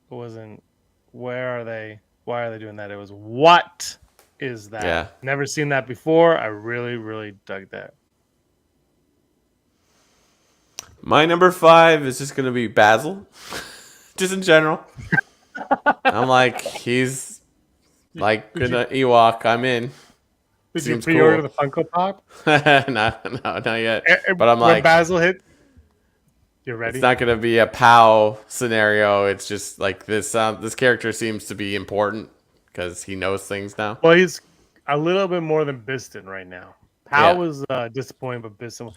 It wasn't "Where are they? Why are they doing that?" It was "What is that?" Yeah. Never seen that before. I really, really dug that. My number 5 is just going to be Basil. Just in general. I'm like, he's like gonna Ewok. I'm in. Did you pre-order the Funko Pop? No, not yet. But I'm like, when Basil hit, you're ready. It's not gonna be a POW scenario. It's just like this. This character seems to be important because he knows things now. Well, he's a little bit more than Biston right now. POW was disappointing, but Biston.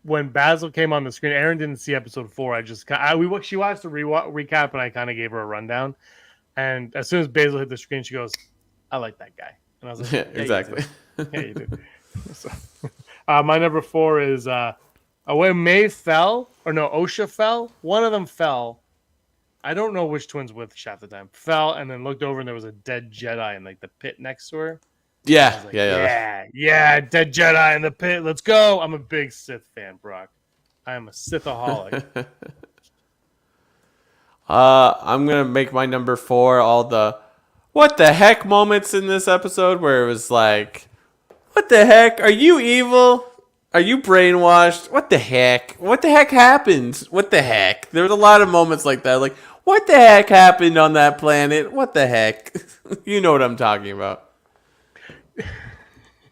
When Basil came on the screen, Aaron didn't see episode 4. She watched the recap, and I kind of gave her a rundown. And as soon as Basil hit the screen, she goes, "I like that guy." And I was like, "Yeah, exactly." Yeah, you do. So, my number 4 is when May fell, or no, Osha fell. One of them fell. I don't know which twins with half the time. Fell and then looked over, and there was a dead Jedi in like the pit next to her. Yeah, like, yeah, dead Jedi in the pit. Let's go. I'm a big Sith fan, Brock. I am a Sithaholic. I'm gonna make my number 4 all the what the heck moments in this episode where it was like, what the heck? Are you evil? Are you brainwashed? What the heck? What the heck happened? What the heck? There was a lot of moments like that. Like, What the heck happened on that planet? What the heck? You know what I'm talking about.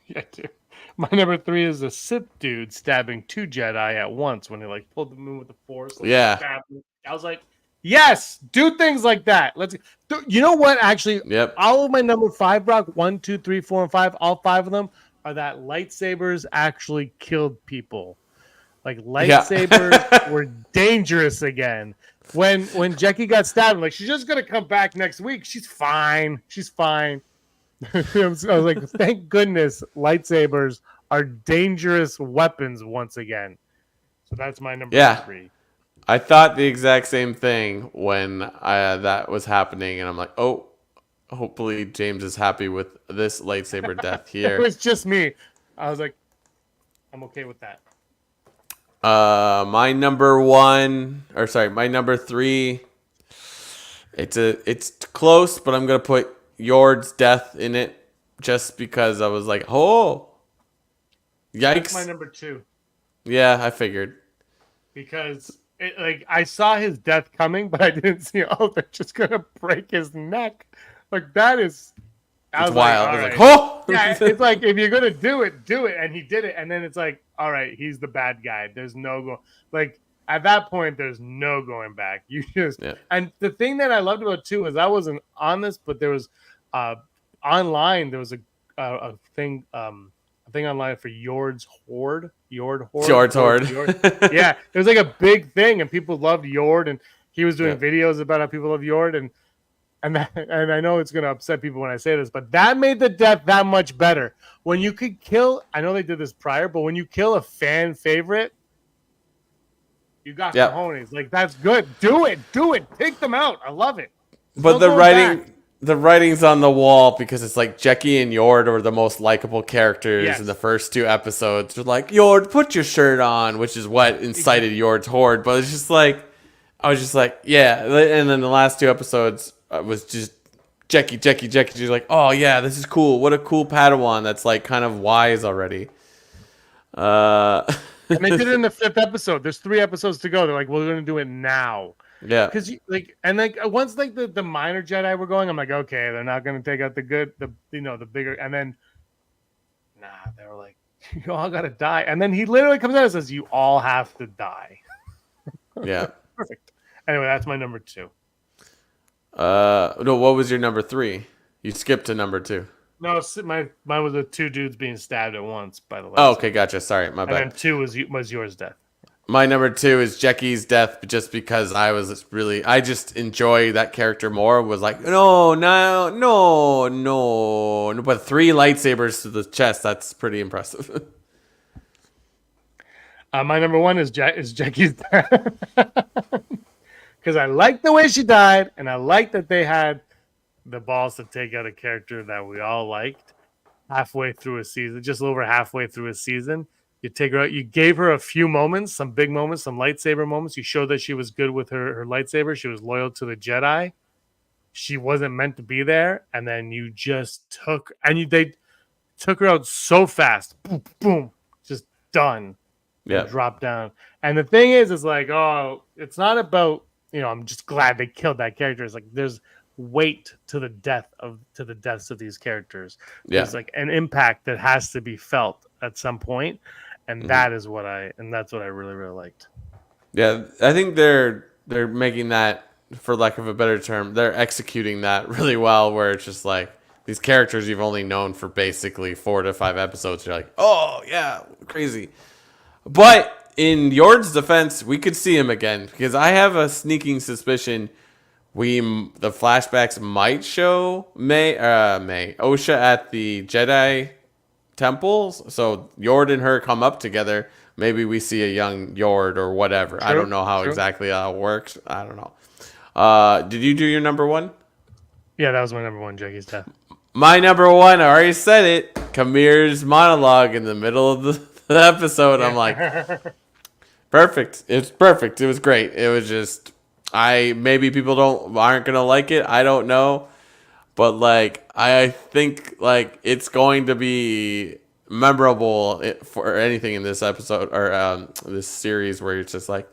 Yeah, dude. My number 3 is a Sith dude stabbing 2 Jedi at once when he like pulled the moon with the Force. Like, Yeah. stabbed them. I was like, yes, do things like that. You know what? Actually, Yep. all of my number 5, Brock, 1, 2, 3, 4, and 5, all 5 of them are that lightsabers actually killed people. Like lightsabers were dangerous again. When Jackie got stabbed, I'm like, she's just gonna come back next week. She's fine. She's fine. I was like, thank goodness lightsabers are dangerous weapons once again. So that's my number 3. I thought the exact same thing when that was happening, and I'm like, oh, hopefully James is happy with this lightsaber death It here. was just me. I was like, I'm okay with that. My number 3. It's close, but I'm gonna put Yord's death in it just because I was like, oh, yikes. That's my number 2 Yeah, I figured. because I saw his death coming, but I didn't see. Oh, they're just gonna break his neck. Like that is. It's wild. All It's right. like, oh, Yeah, it's like if you're gonna do it, and he did it, and then it's like, all right, he's the bad guy. There's no go. Like at that point, there's no going back. You just and the thing that I loved about too is I wasn't on this, but there was online there was a thing online for Yord's Horde. Yord's Horde. Yeah, it was like a big thing, and people loved Yord, and he was doing videos about how people love Yord, and I know it's gonna upset people when I say this, but that made the death that much better. When you could kill, I know they did this prior, but when you kill a fan favorite, you got cojones. Like that's good. Do it. Take them out. I love it. But the writing's on the wall because it's like Jackie and Yord are the most likable characters in the first 2 episodes. They're like, Yord, put your shirt on, which is what incited Yord's Horde. But it's just like, I was just like, yeah. And then the last 2 episodes was just Jackie. She's like, oh yeah, this is cool. What a cool Padawan that's like kind of wise already. And they did it in the 5th episode. There's 3 episodes to go. They're like, we're going to do it now. Yeah. Because once like the minor Jedi were going, I'm like, okay, they're not going to take out the bigger. And then, they were like, you all got to die. And then he literally comes out and says, you all have to die. Yeah. Perfect. Anyway, that's my number 2. No, what was your number 3? You skipped to number 2. No, mine was the 2 dudes being stabbed at once by the way. Oh, okay, gotcha. Sorry, my bad. And then 2 was yours death. My number 2 is Jackie's death, just because I just enjoy that character more. Was like, no. But 3 lightsabers to the chest, that's pretty impressive. My number 1 is Jackie's death. Because I like the way she died, and I like that they had the balls to take out a character that we all liked halfway through a season, just over halfway through a season. You take her out, you gave her a few moments, some big moments, some lightsaber moments. You showed that she was good with her lightsaber. She was loyal to the Jedi. She wasn't meant to be there. And then you just they took her out so fast. Boom, boom, just done. Yeah. Drop down. And the thing is like, oh, it's not about, I'm just glad they killed that character. It's like there's weight to the deaths of these characters. Yeah. There's like an impact that has to be felt at some point, and that's what I really, really liked. Yeah, I think they're making that, for lack of a better term, they're executing that really well, where it's just like these characters you've only known for basically 4 to 5 episodes. You're like, oh yeah, crazy. But in Yord's defense, we could see him again, because I have a sneaking suspicion the flashbacks might show Osha at the Jedi temples. So Yord and her come up together. Maybe we see a young Yord or whatever. I don't know how exactly how it works. I don't know. Did you do your number 1? Yeah, that was my number 1, Jackie's death. My number 1, I already said it. Chamir's monologue in the middle of the episode. I'm like, perfect. It's perfect. It was great. It was just, maybe people aren't gonna like it. I don't know, but like I think like it's going to be memorable for anything in this episode or this series, where it's just like,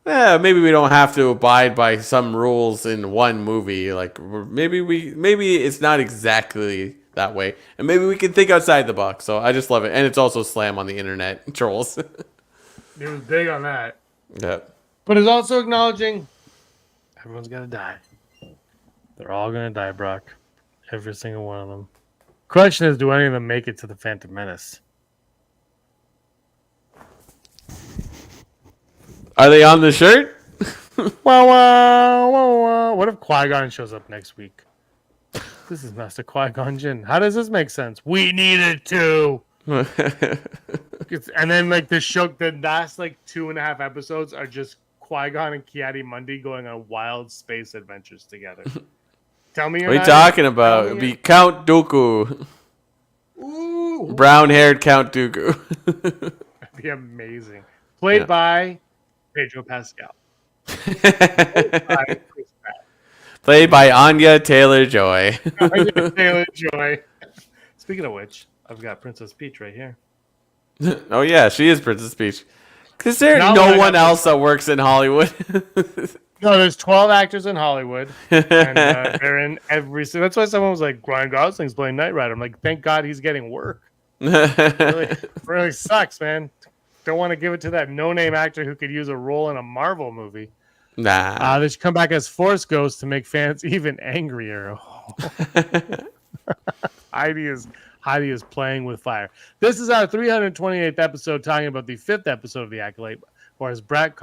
maybe we don't have to abide by some rules in one movie. Like maybe it's not exactly that way, and maybe we can think outside the box. So I just love it, and it's also slam on the internet trolls. It was big on that. Yeah. But it's also acknowledging everyone's gonna die. They're all gonna die, Brock. Every single one of them. Question is, do any of them make it to the Phantom Menace? Are they on the shirt? What if Qui-Gon shows up next week? This is Master Qui-Gon Jinn. How does this make sense? We needed to. And then like the last like 2.5 episodes are just Qui-Gon and Mundy going on wild space adventures together. Tell me, what are you talking about? It'd be Count Dooku. Ooh, Brown-haired Count Dooku. that'd be amazing. Played by Pedro Pascal. Played by Anya Taylor-Joy. Taylor-Joy. Speaking of which, I've got Princess Peach right here. Oh yeah, she is Princess Peach. Is there no one else that works in Hollywood? No, there's 12 actors in Hollywood, and they're in every. So that's why someone was like, "Ryan Gosling's playing Knight Rider." I'm like, "Thank God he's getting work." Really sucks, man. Don't want to give it to that no-name actor who could use a role in a Marvel movie. Nah. They should come back as Force Ghosts to make fans even angrier. Heidi is playing with fire. This is our 328th episode, talking about the 5th episode of the Acolyte, or as Brock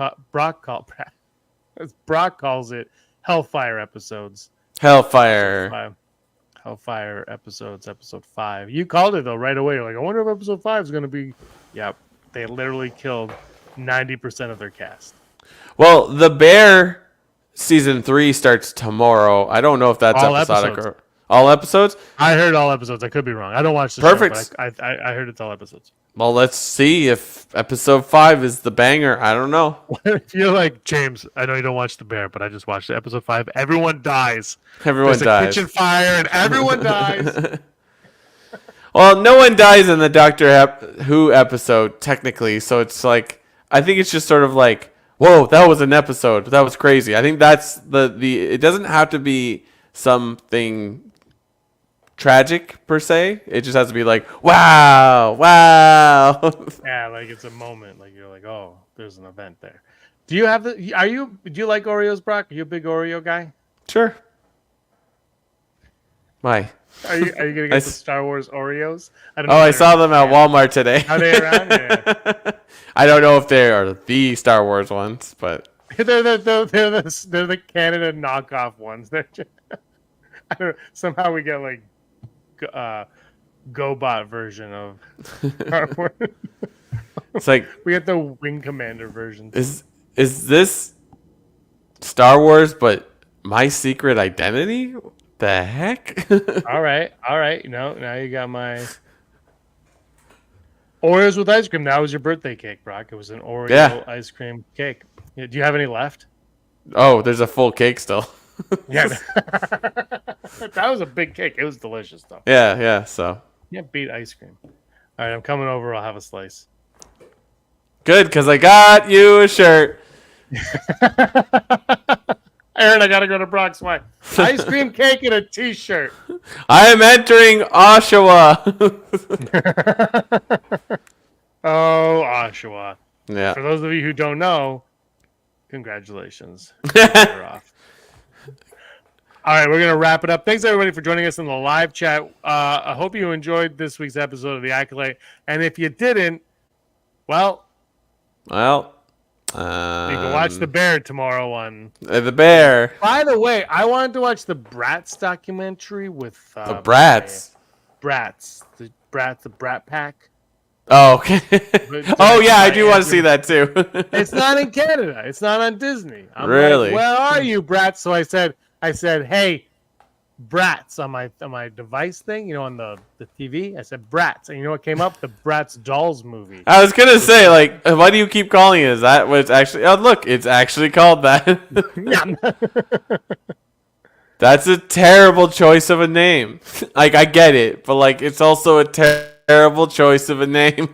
calls it, Hellfire episodes. Hellfire episodes, episode 5. You called it though right away. You're like, I wonder if episode 5 is going to be. Yep, they literally killed 90% of their cast. Well, The Bear season 3 starts tomorrow. I don't know if that's All episodic episodes. or all episodes. I heard all episodes. I could be wrong. I don't watch the Perfect. show, but I heard it's all episodes. Well, let's see if episode 5 is the banger. I don't know. If you're like, James, I know you don't watch The Bear, but I just watched episode 5. Everyone dies. Everyone There's dies. a kitchen fire and everyone dies. Well, no one dies in the Doctor Who episode, technically. So it's like, I think it's just sort of like, whoa, that was an episode. That was crazy. I think that's the it doesn't have to be something tragic per se. It just has to be like, wow. Yeah, like it's a moment. Like you're like, oh, there's an event there. Do you like Oreos, Brock? Are you a big Oreo guy? Sure. Why? Are you gonna get the Star Wars Oreos? I saw them at Walmart today. Are they around? Yeah. I don't know if they are the Star Wars ones, but they're the Canada knockoff ones. They're just, I don't know, somehow we get like GoBot version of Star Wars. It's like we get the Wing Commander version. Is this Star Wars but My Secret Identity? The heck? All right. Now you got my Oreos with ice cream. That was your birthday cake, Brock. It was an Oreo ice cream cake. Do you have any left? Oh, there's a full cake still. Yeah. That was a big cake. It was delicious, though. Yeah, so. Yeah, beat ice cream. All right, I'm coming over. I'll have a slice. Good, because I got you a shirt. Aaron, I got to go to Brock's wife. Ice cream cake and a t-shirt. I am entering Oshawa. Oh, Oshawa. Yeah. For those of you who don't know, congratulations. You're off. All right, we're going to wrap it up. Thanks, everybody, for joining us in the live chat. I hope you enjoyed this week's episode of The Acolyte. And if you didn't, well, you can watch The Bear tomorrow on... The Bear. By the way, I wanted to watch the Bratz documentary with... the Bratz? The Brat Pack. Oh, okay. I do want to see that, too. It's not in Canada. It's not on Disney. I'm really? Like, where are you, Bratz? So I said, hey, Bratz on my device thing, on the TV. I said Bratz, and you know what came up? The Bratz Dolls movie. I was gonna say, like, why do you keep calling it? Is that what it's actually? Oh, look, it's actually called that. That's a terrible choice of a name. Like, I get it, but like, it's also a terrible choice of a name.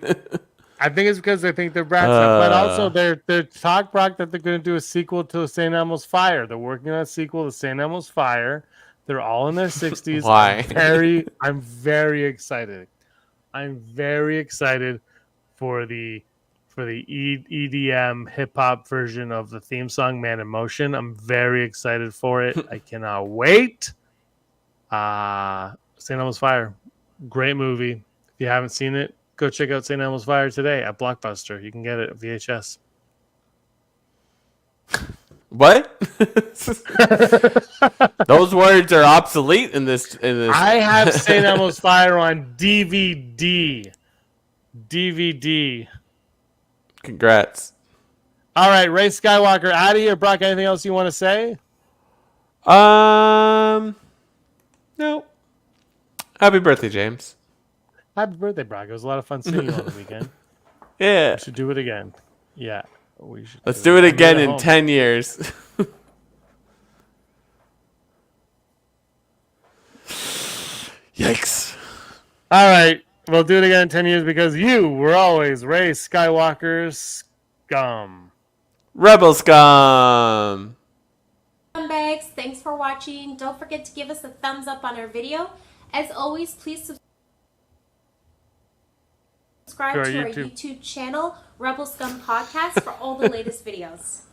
I think it's because they think they're brats, but also they're talk, Brock, that they're going to do a sequel to St. Elmo's Fire. They're working on a sequel to St. Elmo's Fire. They're all in their 60s. Why? I'm very excited. I'm very excited for the EDM hip hop version of the theme song "Man in Motion." I'm very excited for it. I cannot wait. St. Elmo's Fire, great movie. If you haven't seen it, go check out St. Elmo's Fire today at Blockbuster. You can get it at VHS. What? Those words are obsolete in this. I have St. Elmo's Fire on DVD. DVD. Congrats. All right, Ray Skywalker out of here. Brock, anything else you want to say? No. Happy birthday, James. Happy birthday, Brock. It was a lot of fun seeing you on the weekend. Yeah. We should do it again. Yeah, we should. Let's do it again in 10 years. Yikes. All right, we'll do it again in 10 years because you were always Ray Skywalker's scum. Rebel Scum. Scumbags, thanks for watching. Don't forget to give us a thumbs up on our video. As always, please subscribe to our YouTube channel, Rebel Scum Podcast, for all the latest videos.